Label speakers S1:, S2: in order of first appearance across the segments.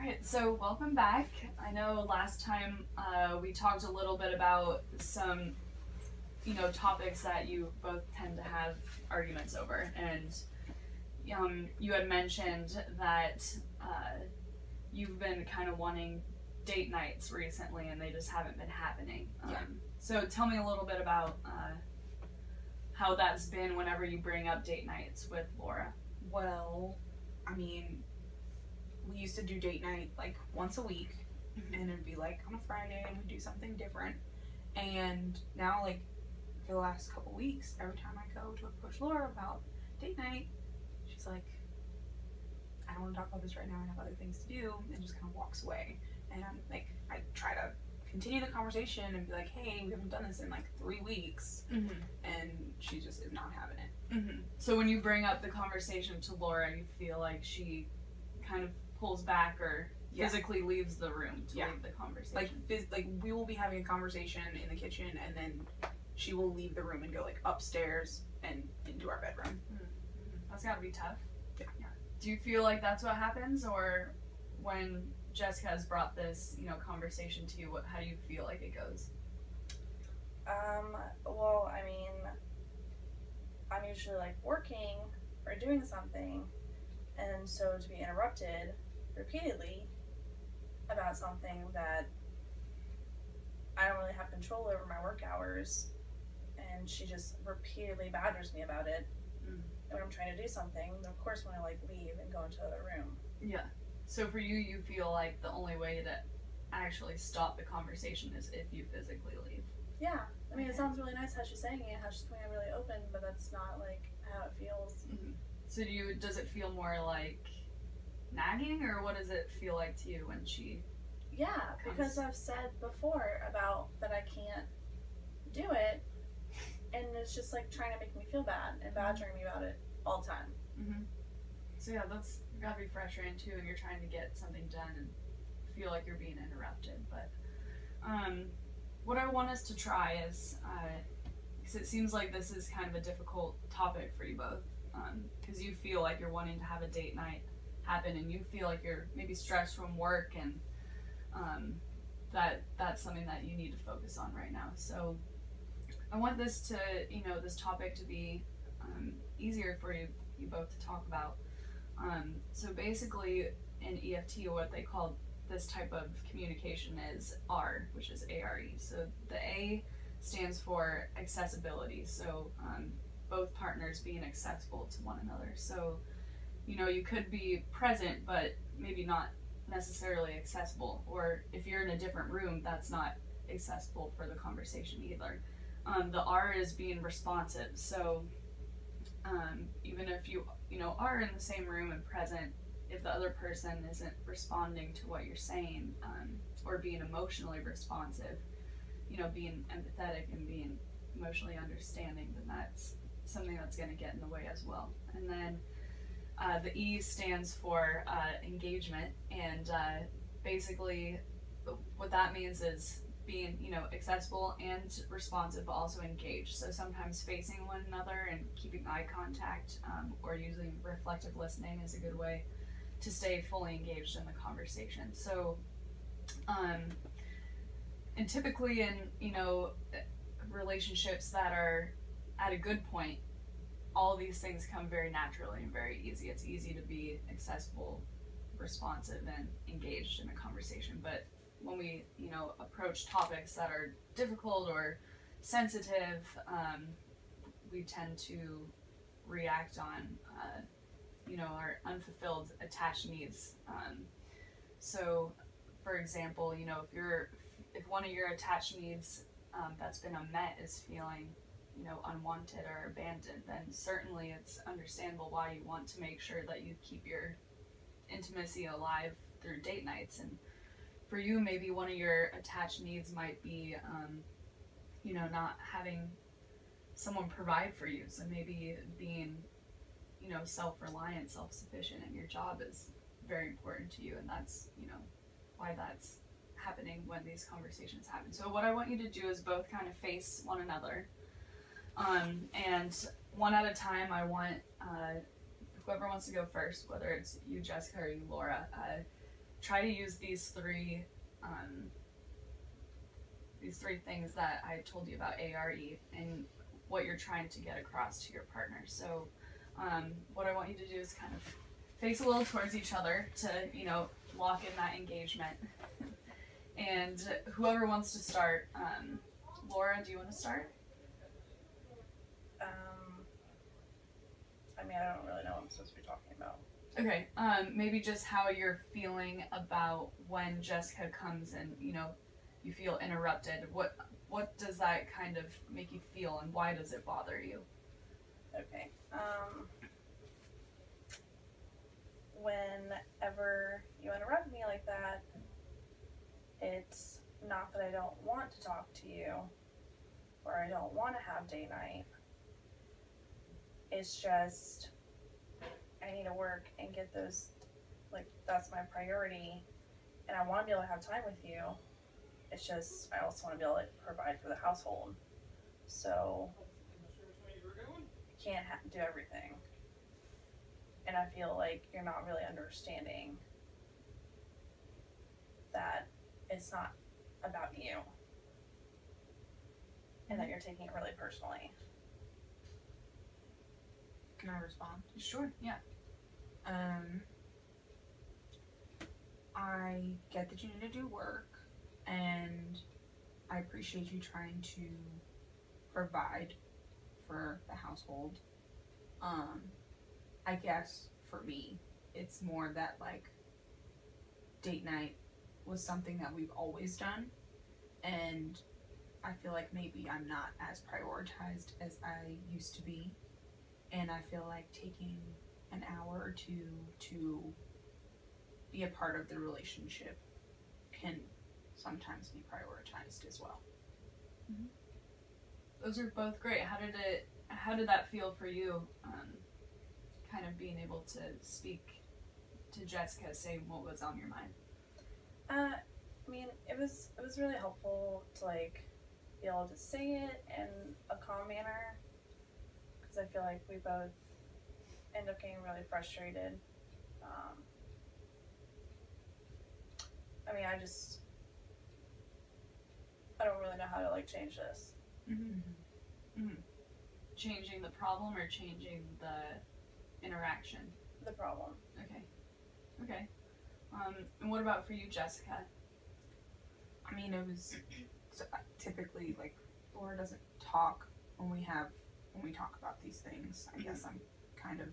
S1: Alright, so welcome back. I know last time we talked a little bit about some, topics that you both tend to have arguments over, and you had mentioned that you've been kind of wanting date nights recently, and they just haven't been happening. So tell me a little bit about how that's been whenever you bring up date nights with Laura.
S2: Well, I mean, we used to do date night like once a week, and it'd be like on a Friday, and we'd do something different. And now, like, for the last couple weeks, every time I go to approach Laura about date night, she's like, I don't want to talk about this right now, I have other things to do, and just kind of walks away. And I'm like, I try to continue the conversation and be like, hey, we haven't done this in like 3 weeks, and she just is not having it.
S1: So when you bring up the conversation to Laura, you feel like she kind of pulls back or physically leaves the room to leave the conversation.
S2: Like we will be having a conversation in the kitchen, and then she will leave the room and go like upstairs and into our bedroom.
S1: That's gotta be tough.
S2: Yeah.
S1: Do you feel like that's what happens, or when Jessica has brought this, conversation to you, how do you feel like it goes?
S3: Well, I mean, I'm usually like working or doing something, and so to be interrupted repeatedly about something that I don't really have control over my work hours, and she just repeatedly badgers me about it. And when I'm trying to do something, then of course when I like leave and go into the other room.
S1: Yeah. So for you, you feel like the only way to actually stop the conversation is if you physically leave.
S3: Yeah. I mean, it sounds really nice how she's saying it, how she's coming out really open, but that's not like how it feels.
S1: So does it feel more like nagging, or what does it feel like to you when she
S3: because I've said before about that I can't do it, and it's just like trying to make me feel bad and badgering me about it all the time.
S1: So yeah, that's gotta be frustrating too, and you're trying to get something done and feel like you're being interrupted. But what I want us to try is, because it seems like this is kind of a difficult topic for you both, because you feel like you're wanting to have a date night happen, and you feel like you're maybe stressed from work, and that's something that you need to focus on right now. So I want this to, this topic to be easier for you both to talk about. So basically in EFT, what they call this type of communication is R, which is ARE. So the A stands for accessibility. So both partners being accessible to one another. So, you could be present, but maybe not necessarily accessible. Or if you're in a different room, that's not accessible for the conversation either. The R is being responsive. So even if you are in the same room and present, if the other person isn't responding to what you're saying, or being emotionally responsive, being empathetic and being emotionally understanding, then that's something that's going to get in the way as well. And then the E stands for engagement, and basically what that means is being, accessible and responsive, but also engaged. So sometimes facing one another and keeping eye contact, or using reflective listening is a good way to stay fully engaged in the conversation. So, and typically in, relationships that are at a good point, all these things come very naturally and very easy. It's easy to be accessible, responsive, and engaged in a conversation. But when we, approach topics that are difficult or sensitive, we tend to react on, our unfulfilled attached needs. So, for example, if one of your attached needs that's been unmet is feeling, unwanted or abandoned, then certainly it's understandable why you want to make sure that you keep your intimacy alive through date nights. And for you, maybe one of your attached needs might be, not having someone provide for you. So maybe being, self-reliant, self-sufficient in your job is very important to you, and that's, why that's happening when these conversations happen. So what I want you to do is both kind of face one another, and one at a time. I want whoever wants to go first, whether it's you, Jessica, or you, Laura, try to use these three things that I told you about ARE and what you're trying to get across to your partner. So what I want you to do is kind of face a little towards each other to, lock in that engagement. And whoever wants to start, Laura, do you want to start?
S3: I mean, I don't really know what I'm supposed to be talking about.
S1: Okay, maybe just how you're feeling about when Jessica comes and, you feel interrupted. What does that kind of make you feel, and why does it bother you?
S3: Okay. Whenever you interrupt me like that, it's not that I don't want to talk to you or I don't want to have date night. It's just I need to work and get those, that's my priority, and I want to be able to have time with you. It's just I also want to be able to provide for the household, so I can't do everything. And I feel like you're not really understanding that it's not about you and that you're taking it really personally.
S2: Can I respond?
S1: Sure, yeah.
S2: I get that you need to do work, and I appreciate you trying to provide for the household. I guess for me, it's more that date night was something that we've always done, and I feel like maybe I'm not as prioritized as I used to be, and I feel like taking an hour or two to be a part of the relationship can sometimes be prioritized as well.
S1: Mm-hmm. Those are both great. How did that feel for you? Kind of being able to speak to Jessica, say what was on your mind.
S3: I mean, it was really helpful to be able to say it in a calm manner, because I feel like we both end up getting really frustrated. I mean, I don't really know how to change this.
S1: Mm-hmm. Mm-hmm. Changing the problem or changing the interaction?
S3: The problem.
S1: Okay. And what about for you, Jessica?
S2: I mean, it was typically Laura doesn't talk when we talk about these things. I guess I'm kind of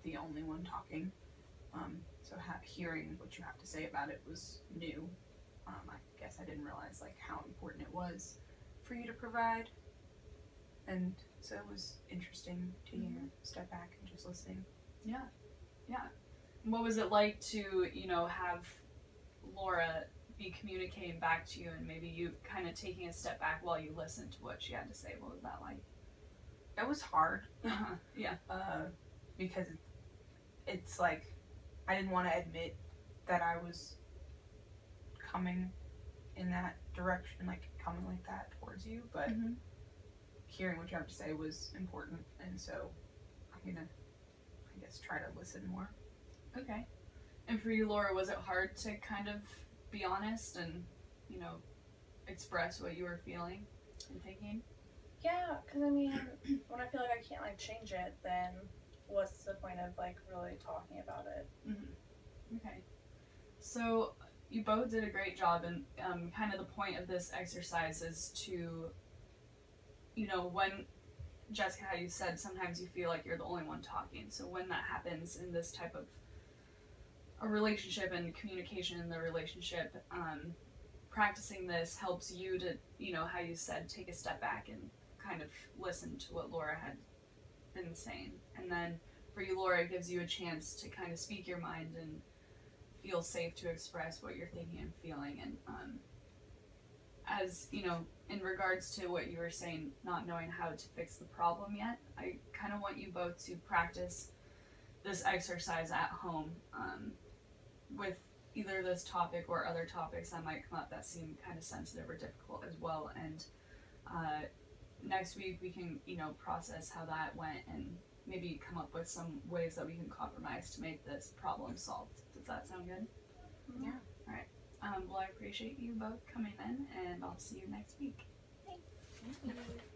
S2: the only one talking. So hearing what you have to say about it was new. I guess I didn't realize how important it was for you to provide, and so it was interesting to step back and just listening.
S1: Yeah. And what was it like to have Laura be communicating back to you, and maybe you kind of taking a step back while you listened to what she had to say? What was that like?
S2: It was hard.
S1: Yeah.
S2: Because it's I didn't want to admit that I was coming in that direction, coming like that towards you, but hearing what you have to say was important, and so I'm gonna, I guess, try to listen more.
S1: Okay. And for you, Laura, was it hard to kind of be honest and, express what you were feeling and thinking?
S3: Yeah, because I mean, when I feel like I can't change it, then what's the point of really talking about it?
S1: Mm-hmm. Okay. So you both did a great job, and kind of the point of this exercise is to, when Jessica, how you said sometimes you feel like you're the only one talking. So when that happens in this type of a relationship and communication in the relationship, practicing this helps you to, how you said, take a step back and kind of listen to what Laura had been saying. And then for you, Laura, it gives you a chance to kind of speak your mind and feel safe to express what you're thinking and feeling. And as in regards to what you were saying, not knowing how to fix the problem yet, I kind of want you both to practice this exercise at home with either this topic or other topics that might come up that seem kind of sensitive or difficult as well. And next week we can process how that went and maybe come up with some ways that we can compromise to make this problem solved. Does that sound good?
S2: Yeah.
S1: All right. Well, I appreciate you both coming in, and I'll see you next week.
S3: Thank you.